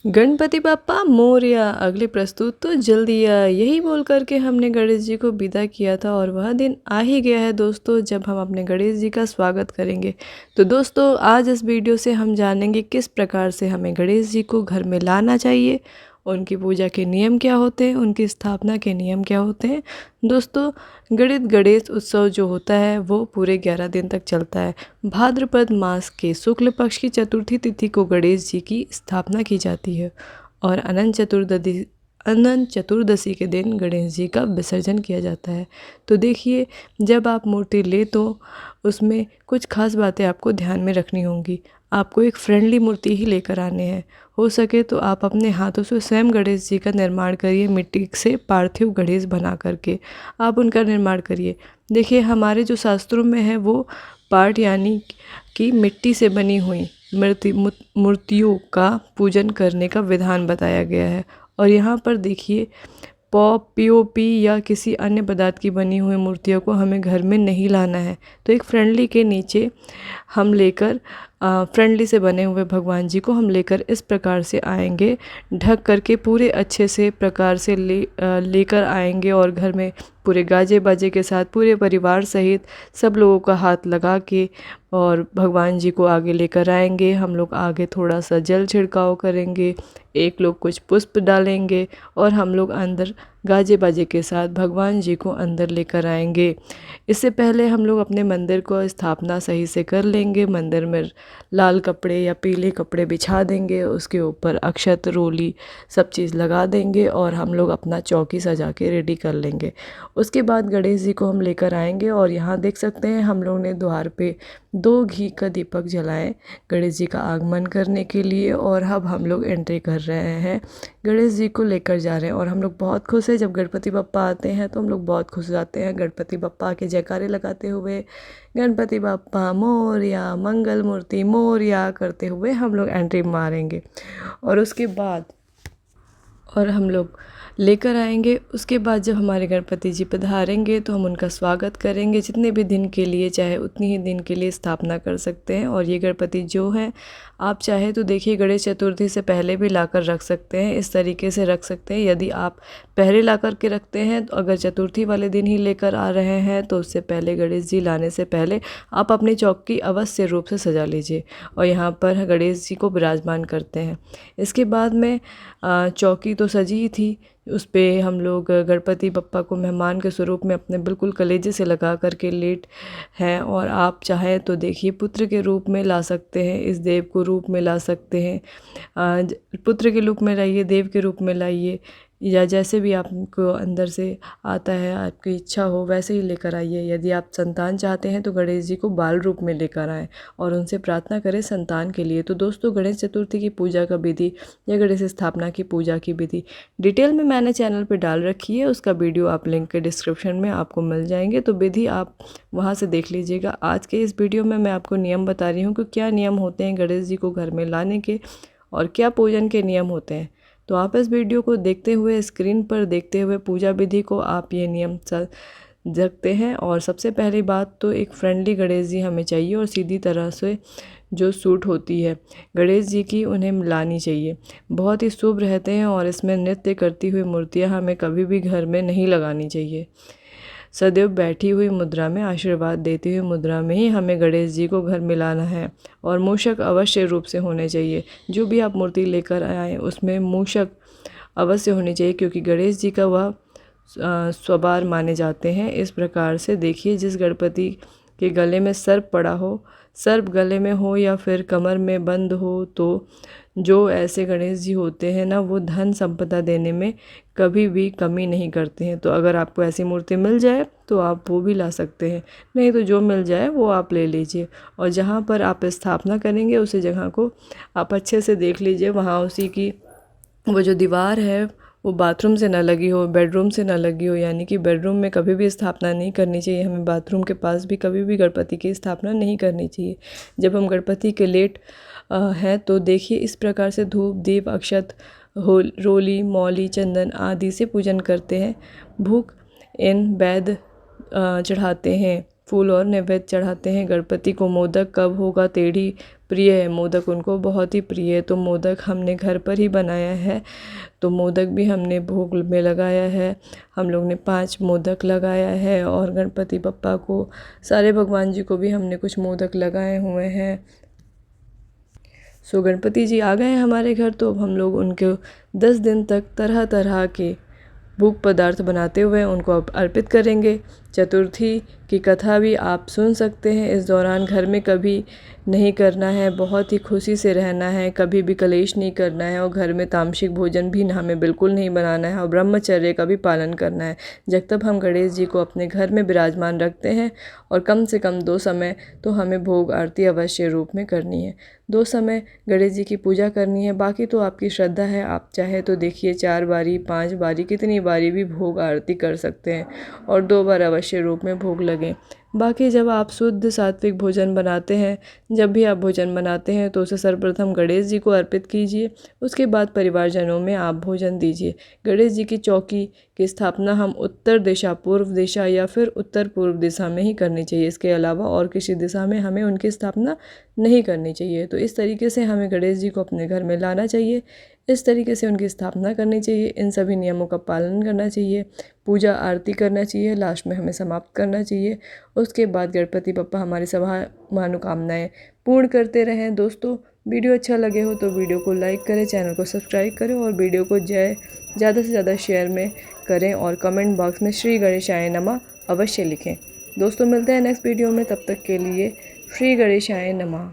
गणपति बाप्पा मोरया। अगले प्रस्तुत तो जल्दी आ। यही बोल करके हमने गणेश जी को विदा किया था और वह दिन आ ही गया है दोस्तों जब हम अपने गणेश जी का स्वागत करेंगे। तो दोस्तों आज इस वीडियो से हम जानेंगे किस प्रकार से हमें गणेश जी को घर में लाना चाहिए, उनकी पूजा के नियम क्या होते हैं, उनकी स्थापना के नियम क्या होते हैं। दोस्तों गणित गणेश उत्सव जो होता है वो पूरे 11 दिन तक चलता है। भाद्रपद मास के शुक्ल पक्ष की चतुर्थी तिथि को गणेश जी की स्थापना की जाती है और अनंत चतुर्दशी के दिन गणेश जी का विसर्जन किया जाता है। तो देखिए जब आप मूर्ति ले तो उसमें कुछ खास बातें आपको ध्यान में रखनी होंगी। आपको एक फ्रेंडली मूर्ति ही लेकर आने हैं। हो सके तो आप अपने हाथों से स्वयं गणेश जी का निर्माण करिए। मिट्टी से पार्थिव गणेश बना करके आप उनका निर्माण करिए। देखिए हमारे जो शास्त्रों में है वो पाठ यानी कि मिट्टी से बनी हुई मूर्तियों का पूजन करने का विधान बताया गया है। और यहाँ पर देखिए पीओपी या किसी अन्य पदार्थ की बनी हुई मूर्तियों को हमें घर में नहीं लाना है। तो एक फ्रेंडली के नीचे हम लेकर फ्रेंडली से बने हुए भगवान जी को हम लेकर इस प्रकार से आएंगे, ढक करके पूरे अच्छे से प्रकार से लेकर आएंगे और घर में पूरे गाजे बाजे के साथ पूरे परिवार सहित सब लोगों का हाथ लगा के और भगवान जी को आगे लेकर आएंगे। हम लोग आगे थोड़ा सा जल छिड़काव करेंगे, एक लोग कुछ पुष्प डालेंगे और हम लोग अंदर गाजे बाजे के साथ भगवान जी को अंदर लेकर आएंगे। इससे पहले हम लोग अपने मंदिर को स्थापना सही से कर लेंगे। मंदिर में लाल कपड़े या पीले कपड़े बिछा देंगे, उसके ऊपर अक्षत रोली सब चीज़ लगा देंगे और हम लोग अपना चौकी सजा के रेडी कर लेंगे। उसके बाद गणेश जी को हम लेकर आएंगे और यहाँ देख सकते हैं हम लोग ने द्वार पे 2 घी का दीपक जलाए गणेश जी का आगमन करने के लिए। और अब हम लोग एंट्री कर रहे हैं, गणेश जी को लेकर जा रहे हैं और हम लोग बहुत खुश हैं। जब गणपति बप्पा आते हैं तो हम लोग बहुत खुश हो जाते हैं। गणपति बप्पा के जयकारे लगाते हुए गणपति बप्पा मोरया, मंगल मूर्ति मोरया करते हुए हम लोग एंट्री मारेंगे और उसके बाद और हम लोग लेकर आएंगे। उसके बाद जब हमारे गणपति जी पधारेंगे तो हम उनका स्वागत करेंगे। जितने भी दिन के लिए चाहे उतनी ही दिन के लिए स्थापना कर सकते हैं। और ये गणपति जो हैं आप चाहे तो देखिए गणेश चतुर्थी से पहले भी लाकर रख सकते हैं, इस तरीके से रख सकते हैं। यदि आप पहले ला कर के रखते हैं तो अगर चतुर्थी वाले दिन ही लेकर आ रहे हैं तो उससे पहले गणेश जी लाने से पहले आप अपनी चौकी अवश्य रूप से सजा लीजिए और यहाँ पर गणेश जी को विराजमान करते हैं। इसके बाद में चौकी तो सजी ही थी, उस पर हम लोग गणपति बप्पा को मेहमान के स्वरूप में अपने बिल्कुल कलेजे से लगा करके लेट हैं। और आप चाहें तो देखिए पुत्र के रूप में ला सकते हैं, इस देव को रूप में ला सकते हैं। पुत्र के रूप में लाइए, देव के रूप में लाइए, या जैसे भी आपको अंदर से आता है आपकी इच्छा हो वैसे ही लेकर आइए। यदि आप संतान चाहते हैं तो गणेश जी को बाल रूप में लेकर आएँ और उनसे प्रार्थना करें संतान के लिए। तो दोस्तों गणेश चतुर्थी की पूजा का विधि या गणेश स्थापना की पूजा की विधि डिटेल में मैंने चैनल पे डाल रखी है, उसका वीडियो आप लिंक के डिस्क्रिप्शन में आपको मिल जाएंगे, तो विधि आप वहाँ से देख लीजिएगा। आज के इस वीडियो में मैं आपको नियम बता रही हूँ कि क्या नियम होते हैं गणेश जी को घर में लाने के और क्या पूजन के नियम होते हैं। तो आप इस वीडियो को देखते हुए स्क्रीन पर देखते हुए पूजा विधि को आप ये नियम सकते हैं। और सबसे पहली बात तो एक फ्रेंडली गणेश जी हमें चाहिए और सीधी तरह से जो सूट होती है गणेश जी की उन्हें लानी चाहिए। बहुत ही शुभ रहते हैं और इसमें नृत्य करती हुई मूर्तियाँ हमें कभी भी घर में नहीं लगानी चाहिए। सदैव बैठी हुई मुद्रा में, आशीर्वाद देती हुई मुद्रा में ही हमें गणेश जी को घर में लाना है और मूषक अवश्य रूप से होने चाहिए। जो भी आप मूर्ति लेकर आएँ उसमें मूषक अवश्य होनी चाहिए क्योंकि गणेश जी का वह स्वबार माने जाते हैं। इस प्रकार से देखिए जिस गणपति के गले में सर्प पड़ा हो, सर्प गले में हो या फिर कमर में बंद हो, तो जो ऐसे गणेश जी होते हैं ना वो धन संपदा देने में कभी भी कमी नहीं करते हैं। तो अगर आपको ऐसी मूर्ति मिल जाए तो आप वो भी ला सकते हैं, नहीं तो जो मिल जाए वो आप ले लीजिए। और जहाँ पर आप स्थापना करेंगे उसी जगह को आप अच्छे से देख लीजिए, वहाँ उसी की वो जो दीवार है वो बाथरूम से ना लगी हो, बेडरूम से ना लगी हो, यानी कि बेडरूम में कभी भी स्थापना नहीं करनी चाहिए। हमें बाथरूम के पास भी कभी भी गणपति की स्थापना नहीं करनी चाहिए। जब हम गणपति के लेट हैं तो देखिए इस प्रकार से धूप दीप अक्षत रोली मौली चंदन आदि से पूजन करते हैं। भूख इन वैद चढ़ाते हैं, फूल और नैवेद्य चढ़ाते हैं गणपति को। मोदक कब होगा टेढ़ी प्रिय है, मोदक उनको बहुत ही प्रिय है, तो मोदक हमने घर पर ही बनाया है। तो मोदक भी हमने भोग में लगाया है। हम लोग ने 5 मोदक लगाया है और गणपति बप्पा को, सारे भगवान जी को भी हमने कुछ मोदक लगाए हुए हैं। सो गणपति जी आ गए हैं हमारे घर, तो अब हम लोग उनको 10 दिन तक तरह तरह के भोग पदार्थ बनाते हुए उनको अब अर्पित करेंगे। चतुर्थी की कथा भी आप सुन सकते हैं। इस दौरान घर में कभी नहीं करना है, बहुत ही खुशी से रहना है, कभी भी कलेश नहीं करना है और घर में तामसिक भोजन भी हमें बिल्कुल नहीं बनाना है और ब्रह्मचर्य का भी पालन करना है। जब तक हम गणेश जी को अपने घर में विराजमान रखते हैं और कम से कम 2 समय तो हमें भोग आरती अवश्य रूप में करनी है। 2 समय गणेश जी की पूजा करनी है, बाकी तो आपकी श्रद्धा है। आप चाहे तो देखिए 4 बारी 5 बारी कितनी बारी भी भोग आरती कर सकते हैं और 2 बार अवश्य रूप में भोग लगें। बाकी जब आप शुद्ध सात्विक भोजन बनाते हैं, जब भी आप भोजन बनाते हैं तो उसे सर्वप्रथम गणेश जी को अर्पित कीजिए, उसके बाद परिवारजनों में आप भोजन दीजिए। गणेश जी की चौकी की स्थापना हम उत्तर दिशा, पूर्व दिशा या फिर उत्तर पूर्व दिशा में ही करनी चाहिए। इसके अलावा और किसी दिशा में हमें उनकी स्थापना नहीं करनी चाहिए। तो इस तरीके से हमें गणेश जी को अपने घर में लाना चाहिए, इस तरीके से उनकी स्थापना करनी चाहिए, इन सभी नियमों का पालन करना चाहिए, पूजा आरती करना चाहिए, लास्ट में हमें समाप्त करना चाहिए। उसके बाद गणपति बप्पा हमारी सभी मनोकामनाएं पूर्ण करते रहें। दोस्तों, वीडियो अच्छा लगे हो तो वीडियो को लाइक करें, चैनल को सब्सक्राइब करें और वीडियो को ज़्यादा से ज़्यादा शेयर में करें और कमेंट बॉक्स में श्री गणेशाय नमः अवश्य लिखें। दोस्तों, मिलते हैं नेक्स्ट वीडियो में, तब तक के लिए श्री गणेशाय नमः।